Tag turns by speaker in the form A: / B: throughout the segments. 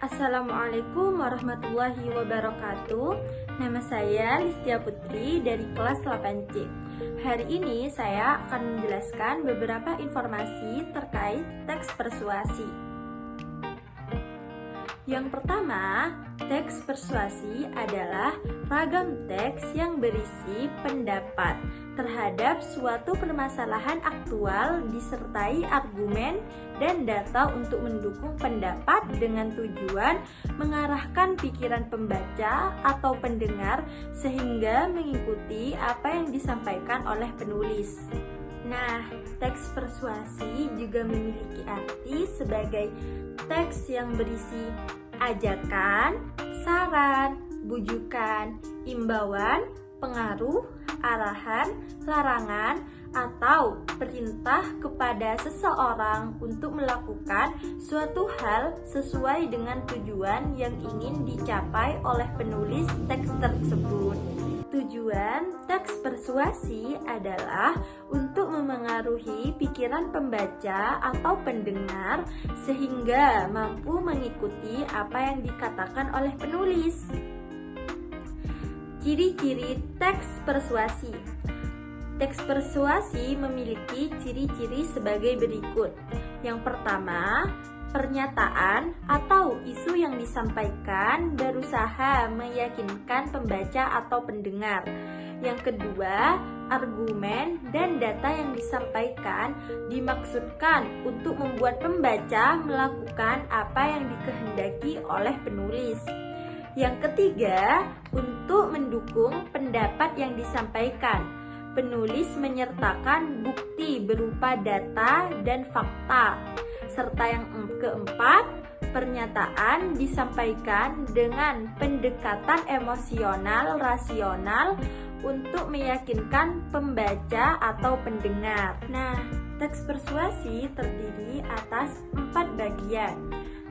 A: Assalamualaikum warahmatullahi wabarakatuh. Nama saya Listia Putri dari kelas 8C. Hari ini saya akan menjelaskan beberapa informasi terkait teks persuasi. Yang pertama, teks persuasi adalah ragam teks yang berisi pendapat terhadap suatu permasalahan aktual disertai argumen dan data untuk mendukung pendapat dengan tujuan mengarahkan pikiran pembaca atau pendengar sehingga mengikuti apa yang disampaikan oleh penulis. Nah, teks persuasi juga memiliki arti sebagai teks yang berisi ajakan, saran, bujukan, imbauan, pengaruh, arahan, larangan, atau perintah kepada seseorang untuk melakukan suatu hal sesuai dengan tujuan yang ingin dicapai oleh penulis teks tersebut. Tujuan teks persuasi adalah untuk memengaruhi pikiran pembaca atau pendengar sehingga mampu mengikuti apa yang dikatakan oleh penulis. Ciri-ciri teks persuasi. Teks persuasi memiliki ciri-ciri sebagai berikut. Yang pertama, pernyataan atau isu yang disampaikan berusaha meyakinkan pembaca atau pendengar. Yang kedua, argumen dan data yang disampaikan dimaksudkan untuk membuat pembaca melakukan apa yang dikehendaki oleh penulis. Yang ketiga, untuk mendukung pendapat yang disampaikan, penulis menyertakan bukti berupa data dan fakta. Serta yang keempat, pernyataan disampaikan dengan pendekatan emosional rasional untuk meyakinkan pembaca atau pendengar. Nah, teks persuasi terdiri atas 4 bagian.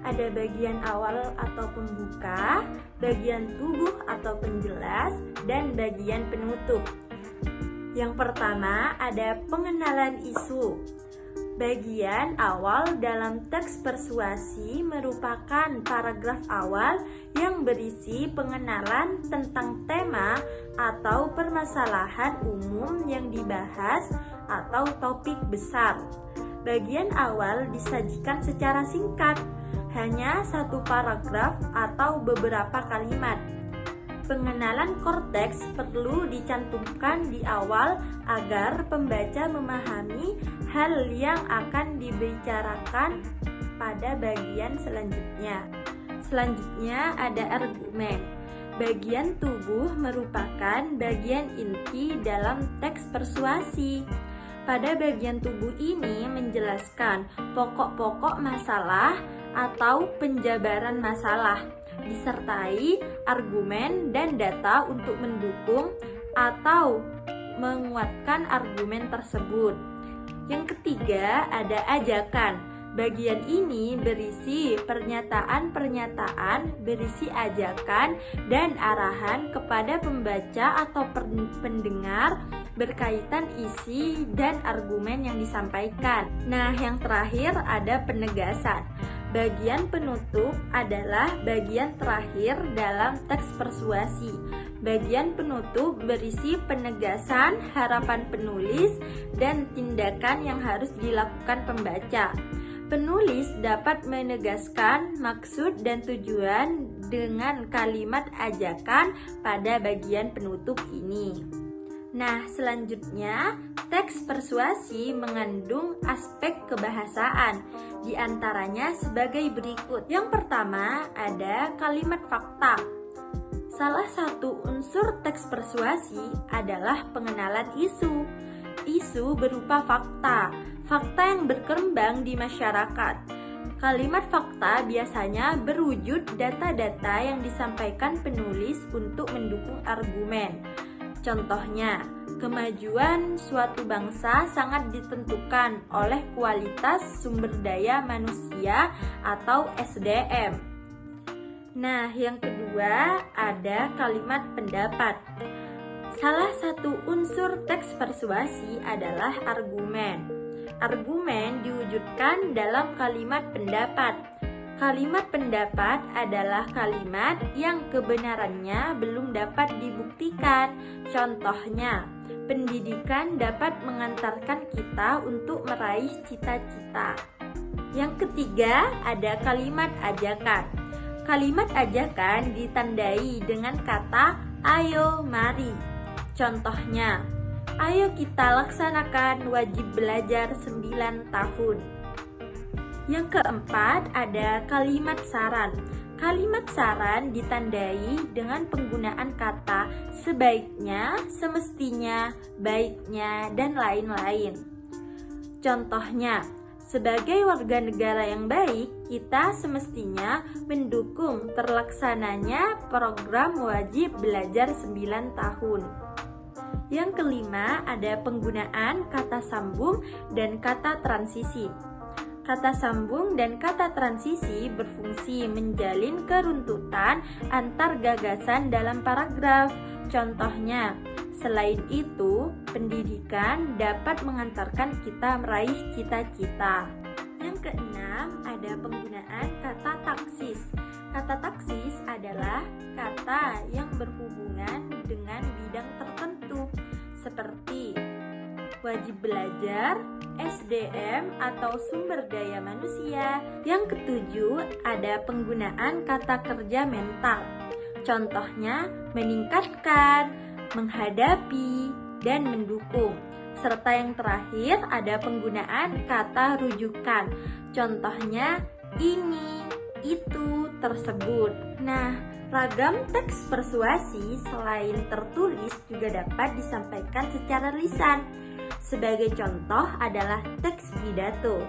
A: Ada bagian awal atau pembuka, bagian tubuh atau penjelas, dan bagian penutup. Yang pertama ada pengenalan isu. Bagian awal dalam teks persuasi merupakan paragraf awal yang berisi pengenalan tentang tema atau permasalahan umum yang dibahas atau topik besar. Bagian awal disajikan secara singkat, hanya satu paragraf atau beberapa kalimat. Pengenalan korteks perlu dicantumkan di awal agar pembaca memahami hal yang akan dibicarakan pada bagian selanjutnya. Selanjutnya ada argumen. Bagian tubuh merupakan bagian inti dalam teks persuasi. Pada bagian tubuh ini menjelaskan pokok-pokok masalah atau penjabaran masalah, disertai argumen dan data untuk mendukung atau menguatkan argumen tersebut. Yang ketiga ada ajakan. Bagian ini berisi pernyataan-pernyataan berisi ajakan dan arahan kepada pembaca atau pendengar berkaitan isi dan argumen yang disampaikan. Nah, yang terakhir ada penegasan. Bagian penutup adalah bagian terakhir dalam teks persuasi. Bagian penutup berisi penegasan, harapan penulis, dan tindakan yang harus dilakukan pembaca. Penulis dapat menegaskan maksud dan tujuan dengan kalimat ajakan pada bagian penutup ini. Nah, selanjutnya, teks persuasi mengandung aspek kebahasaan, di antaranya sebagai berikut. Yang pertama, ada kalimat fakta. Salah satu unsur teks persuasi adalah pengenalan isu. Isu berupa fakta yang berkembang di masyarakat. Kalimat fakta biasanya berwujud data-data yang disampaikan penulis untuk mendukung argumen. Contohnya, kemajuan suatu bangsa sangat ditentukan oleh kualitas sumber daya manusia atau SDM. Nah, yang kedua ada kalimat pendapat. Salah satu unsur teks persuasi adalah argumen. Argumen diwujudkan dalam kalimat pendapat. Kalimat pendapat adalah kalimat yang kebenarannya belum dapat dibuktikan. Contohnya, pendidikan dapat mengantarkan kita untuk meraih cita-cita. Yang ketiga, ada kalimat ajakan. Kalimat ajakan ditandai dengan kata ayo, mari. Contohnya, ayo kita laksanakan wajib belajar 9 tahun. Yang keempat, ada kalimat saran. Kalimat saran ditandai dengan penggunaan kata sebaiknya, semestinya, baiknya, dan lain-lain. Contohnya, sebagai warga negara yang baik, kita semestinya mendukung terlaksananya program wajib belajar 9 tahun. Yang kelima, ada penggunaan kata sambung dan kata transisi. Kata sambung dan kata transisi berfungsi menjalin keruntutan antar gagasan dalam paragraf. Contohnya, selain itu, pendidikan dapat mengantarkan kita meraih cita-cita. Yang keenam, ada penggunaan kata taksis. Kata taksis adalah kata yang berhubungan dengan bidang tertentu, seperti wajib belajar, SDM atau sumber daya manusia. Yang ketujuh, ada penggunaan kata kerja mental. Contohnya, meningkatkan, menghadapi, dan mendukung. Serta yang terakhir, ada penggunaan kata rujukan. Contohnya, ini, itu, tersebut. Nah, ragam teks persuasi selain tertulis juga dapat disampaikan secara lisan. Sebagai contoh adalah teks pidato.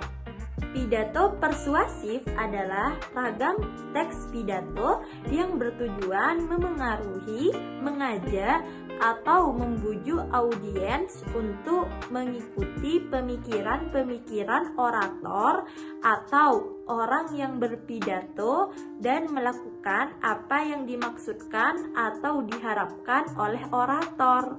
A: Pidato persuasif adalah ragam teks pidato yang bertujuan memengaruhi, mengajak, atau membujuk audiens untuk mengikuti pemikiran-pemikiran orator atau orang yang berpidato dan melakukan apa yang dimaksudkan atau diharapkan oleh orator.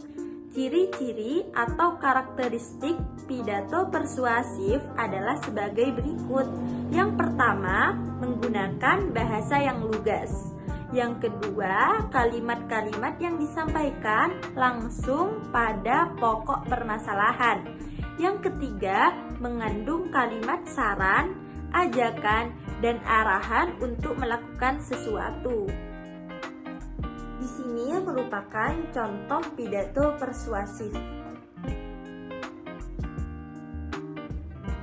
A: Ciri-ciri atau karakteristik pidato persuasif adalah sebagai berikut. Yang pertama, menggunakan bahasa yang lugas. Yang kedua, kalimat-kalimat yang disampaikan langsung pada pokok permasalahan. Yang ketiga, mengandung kalimat saran, ajakan, dan arahan untuk melakukan sesuatu. Di sini merupakan contoh pidato persuasif.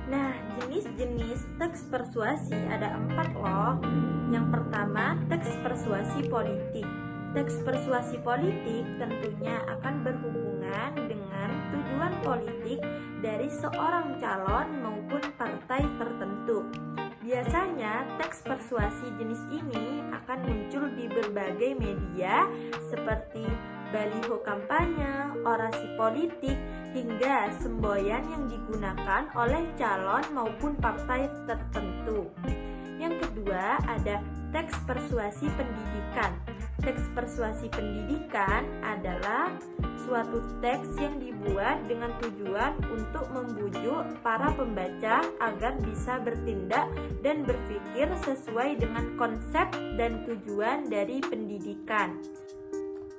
A: Nah, jenis-jenis teks persuasi ada 4 loh. Yang pertama, teks persuasi politik. Teks persuasi politik tentunya akan berhubungan dengan tujuan politik dari seorang calon maupun partai tertentu. Biasanya, teks persuasi jenis ini akan muncul di berbagai media seperti baliho kampanye, orasi politik, hingga semboyan yang digunakan oleh calon maupun partai tertentu. Yang kedua, ada teks persuasi pendidikan. Teks persuasi pendidikan adalah suatu teks yang dibuat dengan tujuan untuk membujuk para pembaca agar bisa bertindak dan berpikir sesuai dengan konsep dan tujuan dari pendidikan.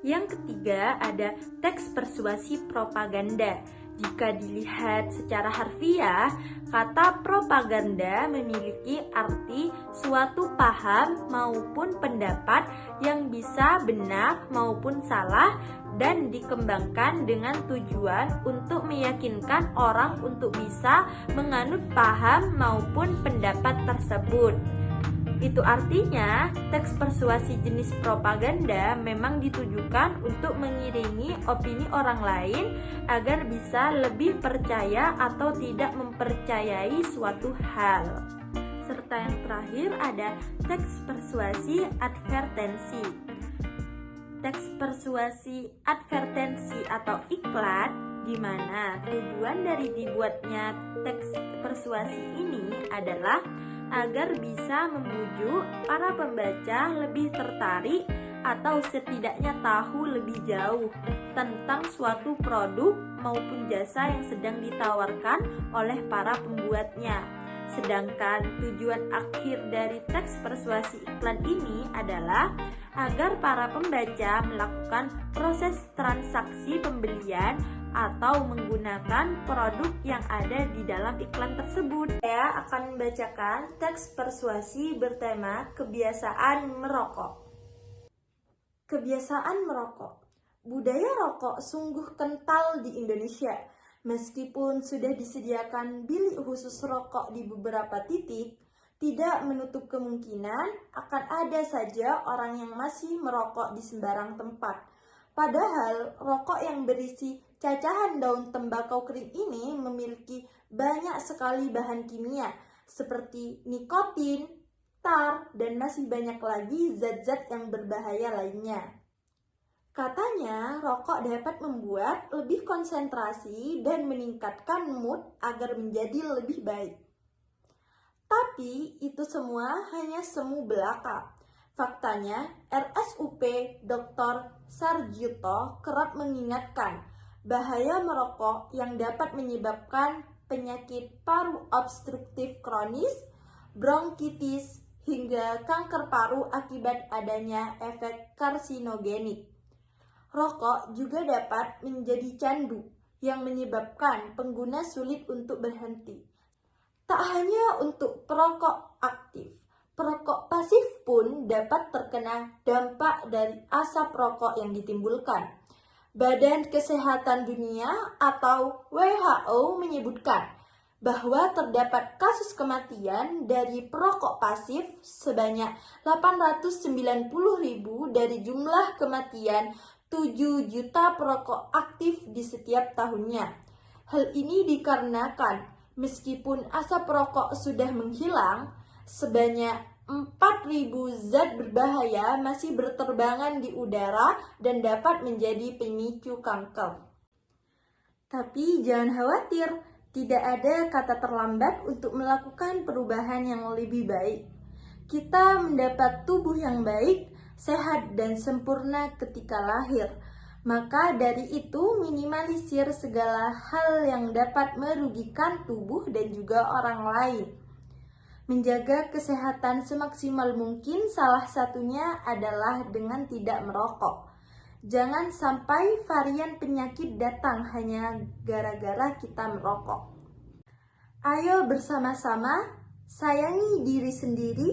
A: Yang ketiga, ada teks persuasi propaganda. Jika dilihat secara harfiah, kata propaganda memiliki arti suatu paham maupun pendapat yang bisa benar maupun salah dan dikembangkan dengan tujuan untuk meyakinkan orang untuk bisa menganut paham maupun pendapat tersebut. Itu artinya, teks persuasi jenis propaganda memang ditujukan untuk mengiringi opini orang lain agar bisa lebih percaya atau tidak mempercayai suatu hal. Serta yang terakhir ada teks persuasi advertensi. Teks persuasi advertensi atau iklan, di mana tujuan dari dibuatnya teks persuasi ini adalah agar bisa membujuk para pembaca lebih tertarik atau setidaknya tahu lebih jauh tentang suatu produk maupun jasa yang sedang ditawarkan oleh para pembuatnya. Sedangkan tujuan akhir dari teks persuasi iklan ini adalah agar para pembaca melakukan proses transaksi pembelian atau menggunakan produk yang ada di dalam iklan tersebut. Saya akan membacakan teks persuasi bertema kebiasaan merokok. Kebiasaan merokok. Budaya rokok sungguh kental di Indonesia. Meskipun sudah disediakan bilik khusus rokok di beberapa titik, tidak menutup kemungkinan akan ada saja orang yang masih merokok di sembarang tempat. Padahal rokok yang berisi cacahan daun tembakau kering ini memiliki banyak sekali bahan kimia seperti nikotin, tar, dan masih banyak lagi zat-zat yang berbahaya lainnya. Katanya, rokok dapat membuat lebih konsentrasi dan meningkatkan mood agar menjadi lebih baik. Tapi itu semua hanya semu belaka. Faktanya, RSUP Dr. Sarjito kerap mengingatkan bahaya merokok yang dapat menyebabkan penyakit paru obstruktif kronis, bronkitis, hingga kanker paru akibat adanya efek karsinogenik. Rokok juga dapat menjadi candu yang menyebabkan pengguna sulit untuk berhenti. Tak hanya untuk perokok aktif, perokok pasif pun dapat terkena dampak dari asap rokok yang ditimbulkan. Badan Kesehatan Dunia atau WHO menyebutkan bahwa terdapat kasus kematian dari perokok pasif sebanyak 890.000 dari jumlah kematian 7 juta perokok aktif di setiap tahunnya. Hal ini dikarenakan meskipun asap rokok sudah menghilang, sebanyak 4.000 zat berbahaya masih berterbangan di udara dan dapat menjadi pemicu kanker. Tapi jangan khawatir, tidak ada kata terlambat untuk melakukan perubahan yang lebih baik. Kita mendapat tubuh yang baik, sehat dan sempurna ketika lahir. Maka dari itu minimalisir segala hal yang dapat merugikan tubuh dan juga orang lain. Menjaga kesehatan semaksimal mungkin salah satunya adalah dengan tidak merokok. Jangan sampai varian penyakit datang hanya gara-gara kita merokok. Ayo bersama-sama sayangi diri sendiri,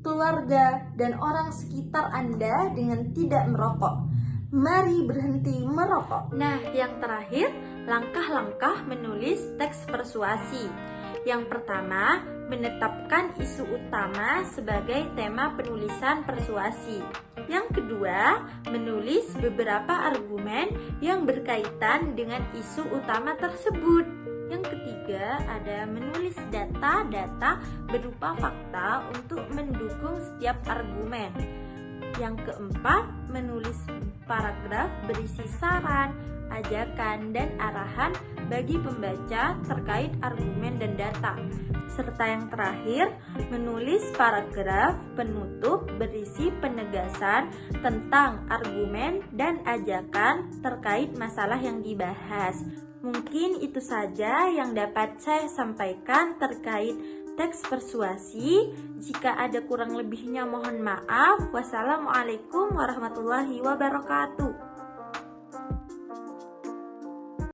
A: keluarga, dan orang sekitar Anda dengan tidak merokok. Mari berhenti merokok. Nah, yang terakhir, langkah-langkah menulis teks persuasi. Yang pertama, menetapkan isu utama sebagai tema penulisan persuasi. Yang kedua, menulis beberapa argumen yang berkaitan dengan isu utama tersebut. Yang ketiga, ada menulis data-data berupa fakta untuk mendukung setiap argumen. Yang keempat, menulis paragraf berisi saran, ajakan, dan arahan bagi pembaca terkait argumen dan data. Serta yang terakhir, menulis paragraf penutup berisi penegasan tentang argumen dan ajakan terkait masalah yang dibahas. Mungkin itu saja yang dapat saya sampaikan terkait teks persuasi. Jika ada kurang lebihnya mohon maaf. Wassalamualaikum warahmatullahi wabarakatuh.